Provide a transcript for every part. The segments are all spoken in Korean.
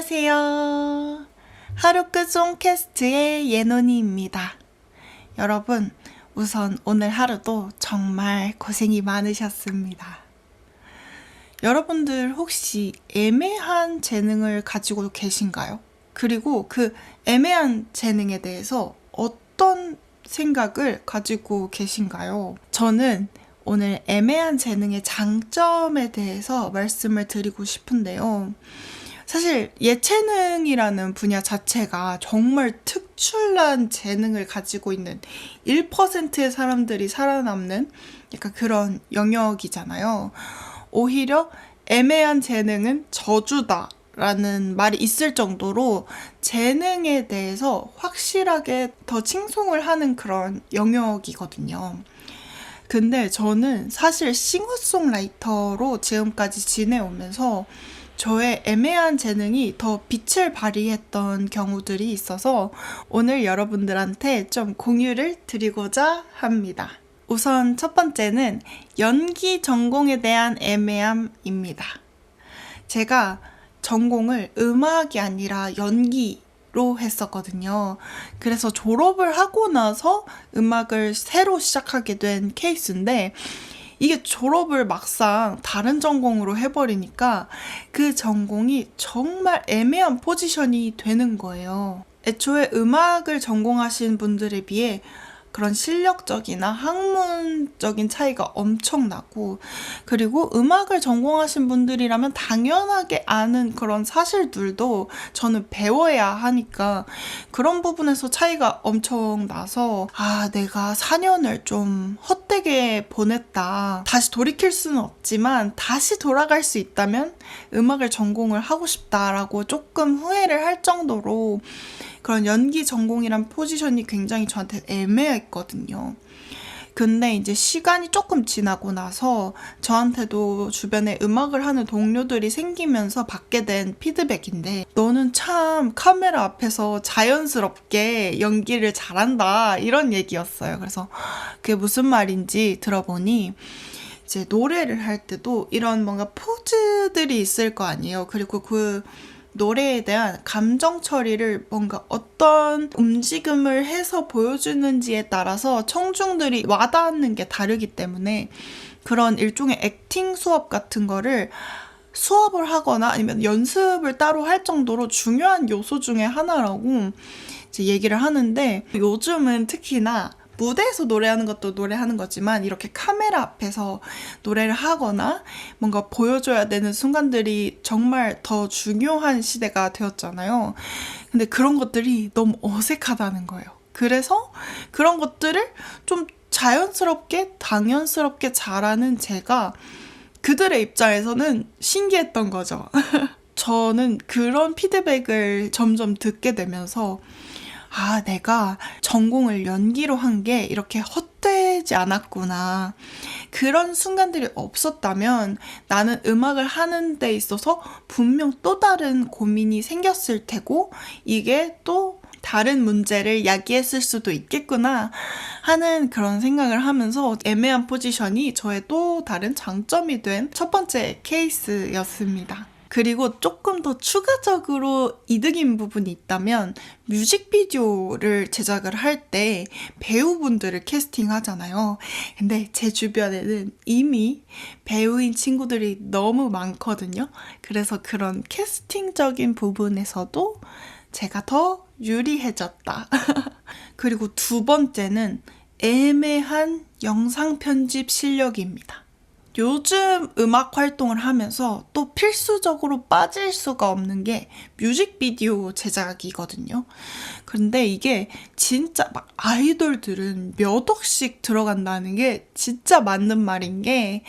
안녕하세요. 하루 끝 송캐스트의 예논이입니다. 여러분, 우선 오늘 하루도 정말 고생이 많으셨습니다. 여러분들 혹시 애매한 재능을 가지고 계신가요? 그리고 그 애매한 재능에 대해서 어떤 생각을 가지고 계신가요? 저는 오늘 애매한 재능의 장점에 대해서 말씀을 드리고 싶은데요. 사실 예체능이라는 분야 자체가 정말 특출난 재능을 가지고 있는 1%의 사람들이 살아남는 약간 그런 영역이잖아요. 오히려 애매한 재능은 저주다 라는 말이 있을 정도로 재능에 대해서 확실하게 더 칭송을 하는 그런 영역이거든요. 근데 저는 사실 싱어송라이터로 지금까지 지내오면서 저의 애매한 재능이 더 빛을 발휘했던 경우들이 있어서 오늘 여러분들한테 좀 공유를 드리고자 합니다. 우선 첫 번째는 연기 전공에 대한 애매함입니다. 제가 전공을 음악이 아니라 연기로 했었거든요. 그래서 졸업을 하고 나서 음악을 새로 시작하게 된 케이스인데 이게 졸업을 막상 다른 전공으로 해버리니까 그 전공이 정말 애매한 포지션이 되는 거예요. 애초에 음악을 전공하신 분들에 비해 그런 실력적이나 학문적인 차이가 엄청나고, 그리고 음악을 전공하신 분들이라면 당연하게 아는 그런 사실들도 저는 배워야 하니까 그런 부분에서 차이가 엄청 나서 내가 4년을 좀 헛되게 보냈다. 다시 돌이킬 수는 없지만 다시 돌아갈 수 있다면 음악을 전공을 하고 싶다라고 조금 후회를 할 정도로 그런 연기 전공이란 포지션이 굉장히 저한테 애매했거든요. 근데 이제 시간이 조금 지나고 나서 저한테도 주변에 음악을 하는 동료들이 생기면서 받게 된 피드백인데, 너는 참 카메라 앞에서 자연스럽게 연기를 잘한다, 이런 얘기였어요. 그래서 그게 무슨 말인지 들어보니 이제 노래를 할 때도 이런 뭔가 포즈들이 있을 거 아니에요. 그리고 그 노래에 대한 감정 처리를 뭔가 어떤 움직임을 해서 보여주는지에 따라서 청중들이 와닿는 게 다르기 때문에 그런 일종의 액팅 수업 같은 거를 수업을 하거나 아니면 연습을 따로 할 정도로 중요한 요소 중에 하나라고 이제 얘기를 하는데, 요즘은 특히나 무대에서 노래하는 것도 노래하는 거지만 이렇게 카메라 앞에서 노래를 하거나 뭔가 보여줘야 되는 순간들이 정말 더 중요한 시대가 되었잖아요. 근데 그런 것들이 너무 어색하다는 거예요. 그래서 그런 것들을 좀 자연스럽게 당연스럽게 잘하는 제가 그들의 입장에서는 신기했던 거죠. 저는 그런 피드백을 점점 듣게 되면서 내가 전공을 연기로 한 게 이렇게 헛되지 않았구나. 그런 순간들이 없었다면 나는 음악을 하는 데 있어서 분명 또 다른 고민이 생겼을 테고, 이게 또 다른 문제를 야기했을 수도 있겠구나 하는 그런 생각을 하면서 애매한 포지션이 저의 또 다른 장점이 된 첫 번째 케이스였습니다. 그리고 조금 더 추가적으로 이득인 부분이 있다면, 뮤직비디오를 제작을 할 때 배우분들을 캐스팅하잖아요. 근데 제 주변에는 이미 배우인 친구들이 너무 많거든요. 그래서 그런 캐스팅적인 부분에서도 제가 더 유리해졌다. 그리고 두 번째는 애매한 영상 편집 실력입니다. 요즘 음악 활동을 하면서 또 필수적으로 빠질 수가 없는 게 뮤직비디오 제작이거든요. 근데 이게 진짜 막 아이돌들은 몇 억씩 들어간다는 게 진짜 맞는 말인 게,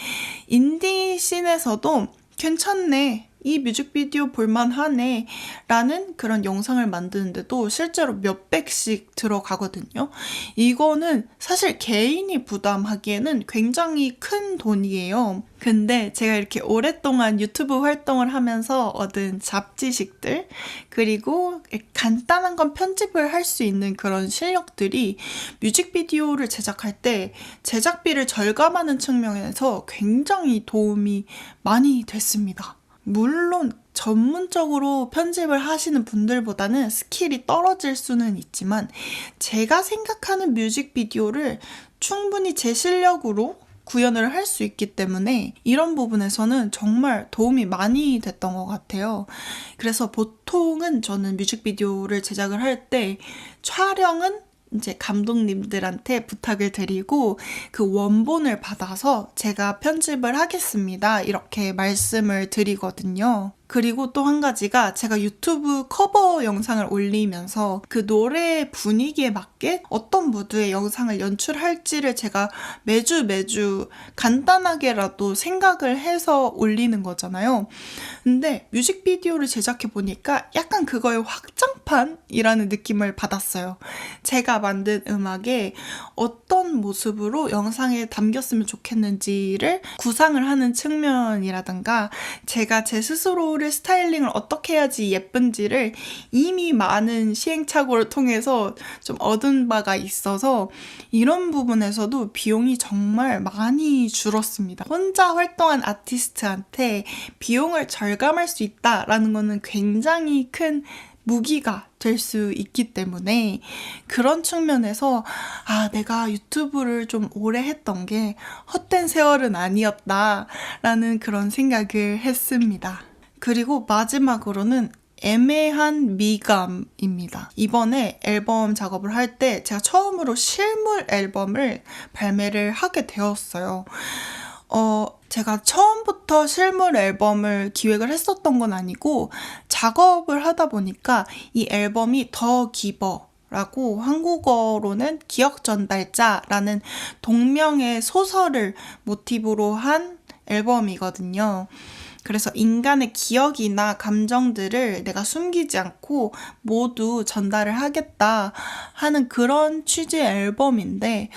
인디 씬에서도 괜찮네, 이 뮤직비디오 볼만하네 라는 그런 영상을 만드는데도 실제로 몇백씩 들어가거든요. 이거는 사실 개인이 부담하기에는 굉장히 큰 돈이에요. 근데 제가 이렇게 오랫동안 유튜브 활동을 하면서 얻은 잡지식들, 그리고 간단한 건 편집을 할 수 있는 그런 실력들이 뮤직비디오를 제작할 때 제작비를 절감하는 측면에서 굉장히 도움이 많이 됐습니다. 물론 전문적으로 편집을 하시는 분들보다는 스킬이 떨어질 수는 있지만 제가 생각하는 뮤직비디오를 충분히 제 실력으로 구현을 할 수 있기 때문에 이런 부분에서는 정말 도움이 많이 됐던 것 같아요. 그래서 보통은 저는 뮤직비디오를 제작을 할 때 촬영은 이제 감독님들한테 부탁을 드리고 그 원본을 받아서 제가 편집을 하겠습니다. 이렇게 말씀을 드리거든요. 그리고 또 한 가지가 제가 유튜브 커버 영상을 올리면서 그 노래 분위기에 맞게 어떤 무드의 영상을 연출할지를 제가 매주 간단하게라도 생각을 해서 올리는 거잖아요. 근데 뮤직비디오를 제작해 보니까 약간 그거의 확장판이라는 느낌을 받았어요. 제가 만든 음악에 어떤 모습으로 영상에 담겼으면 좋겠는지를 구상을 하는 측면이라든가 제가 제 스스로를 스타일링을 어떻게 해야지 예쁜지를 이미 많은 시행착오를 통해서 좀 얻은 바가 있어서 이런 부분에서도 비용이 정말 많이 줄었습니다. 혼자 활동한 아티스트한테 비용을 절감할 수 있다라는 거는 굉장히 큰 무기가 될 수 있기 때문에 그런 측면에서 내가 유튜브를 좀 오래 했던 게 헛된 세월은 아니었다라는 그런 생각을 했습니다. 그리고 마지막으로는 애매한 미감입니다. 이번에 앨범 작업을 할 때 제가 처음으로 실물 앨범을 발매를 하게 되었어요. 제가 처음부터 실물 앨범을 기획을 했었던 건 아니고 작업을 하다 보니까 이 앨범이 더 기버 라고 한국어로는 기억 전달자라는 동명의 소설을 모티브로 한 앨범이거든요. 그래서 인간의 기억이나 감정들을 내가 숨기지 않고 모두 전달을 하겠다 하는 그런 취지의 앨범인데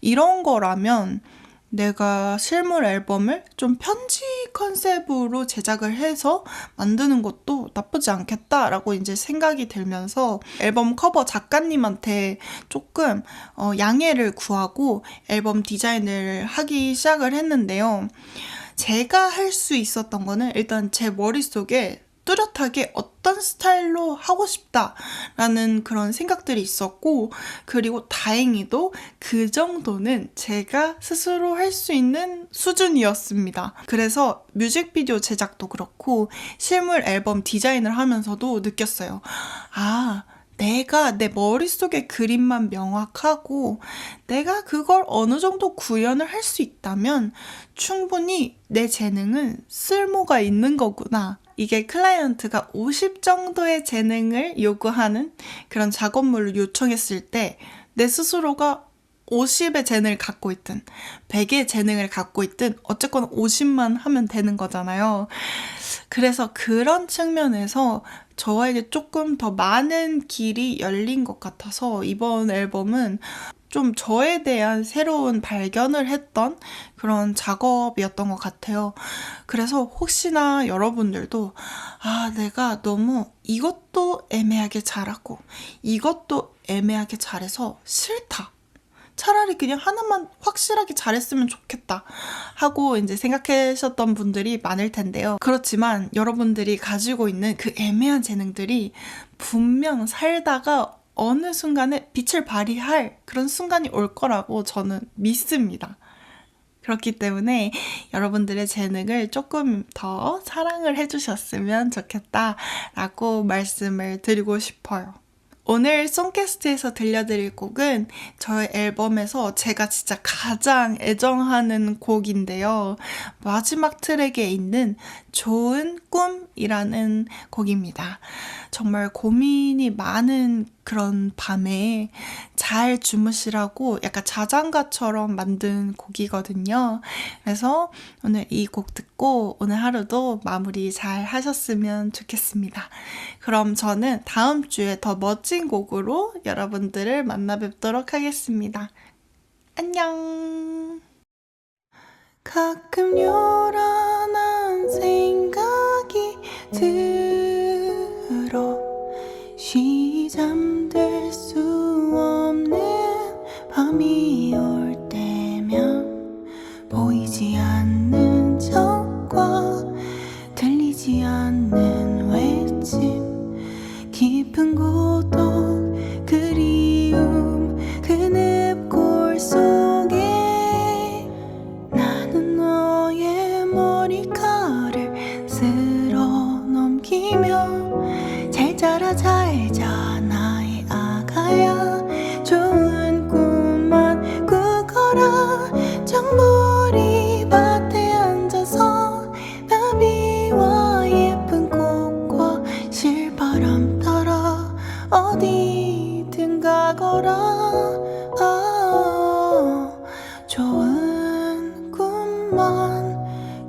이런 거라면 내가 실물 앨범을 좀 편지 컨셉으로 제작을 해서 만드는 것도 나쁘지 않겠다라고 이제 생각이 들면서 앨범 커버 작가님한테 조금 양해를 구하고 앨범 디자인을 하기 시작을 했는데요. 제가 할 수 있었던 거는 일단 제 머릿속에 뚜렷하게 어떤 스타일로 하고 싶다라는 그런 생각들이 있었고 그리고 다행히도 그 정도는 제가 스스로 할 수 있는 수준이었습니다. 그래서 뮤직비디오 제작도 그렇고 실물 앨범 디자인을 하면서도 느꼈어요. 내가 내 머릿속의 그림만 명확하고 내가 그걸 어느 정도 구현을 할 수 있다면 충분히 내 재능은 쓸모가 있는 거구나. 이게 클라이언트가 50 정도의 재능을 요구하는 그런 작업물을 요청했을 때 내 스스로가 50의 재능을 갖고 있든 100의 재능을 갖고 있든 어쨌거나 50만 하면 되는 거잖아요. 그래서 그런 측면에서 저에게 조금 더 많은 길이 열린 것 같아서 이번 앨범은 좀 저에 대한 새로운 발견을 했던 그런 작업이었던 것 같아요. 그래서 혹시나 여러분들도 내가 너무 이것도 애매하게 잘하고 이것도 애매하게 잘해서 싫다. 차라리 그냥 하나만 확실하게 잘했으면 좋겠다 하고 이제 생각하셨던 분들이 많을 텐데요. 그렇지만 여러분들이 가지고 있는 그 애매한 재능들이 분명 살다가 어느 순간에 빛을 발휘할 그런 순간이 올 거라고 저는 믿습니다. 그렇기 때문에 여러분들의 재능을 조금 더 사랑을 해주셨으면 좋겠다라고 말씀을 드리고 싶어요. 오늘 송캐스트에서 들려드릴 곡은 저의 앨범에서 제가 진짜 가장 애정하는 곡인데요. 마지막 트랙에 있는 좋은 꿈이라는 곡입니다. 정말 고민이 많은 그런 밤에 잘 주무시라고 약간 자장가처럼 만든 곡이거든요. 그래서 오늘 이 곡 듣고 오늘 하루도 마무리 잘 하셨으면 좋겠습니다. 그럼 저는 다음 주에 더 멋진 곡으로 여러분들을 만나 뵙도록 하겠습니다. 안녕! 가끔 요란한 생각이 들어 쉬 잠들 수 없는 밤이 올 때면 보이지 않는 적과 들리지 않는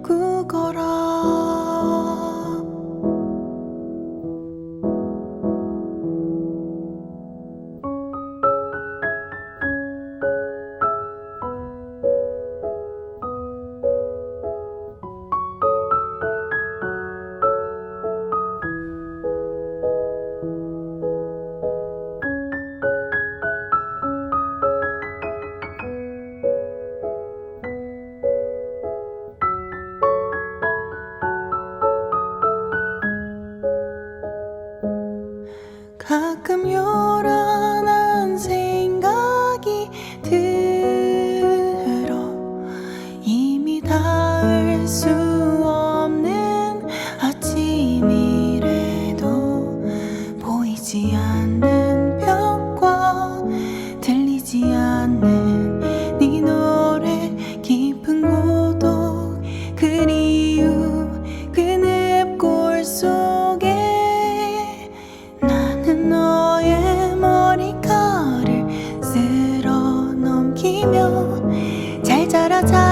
그거라. 가끔 요란한 생각이 들어 이미 닿을 수 없는 아침이래도 보이지 않는 벽과 들리지 않는 네 노래 깊은 고독 그리움 그 늪골 속에 나는 너의 머리카락을 쓸어 넘기며 잘 자라 잘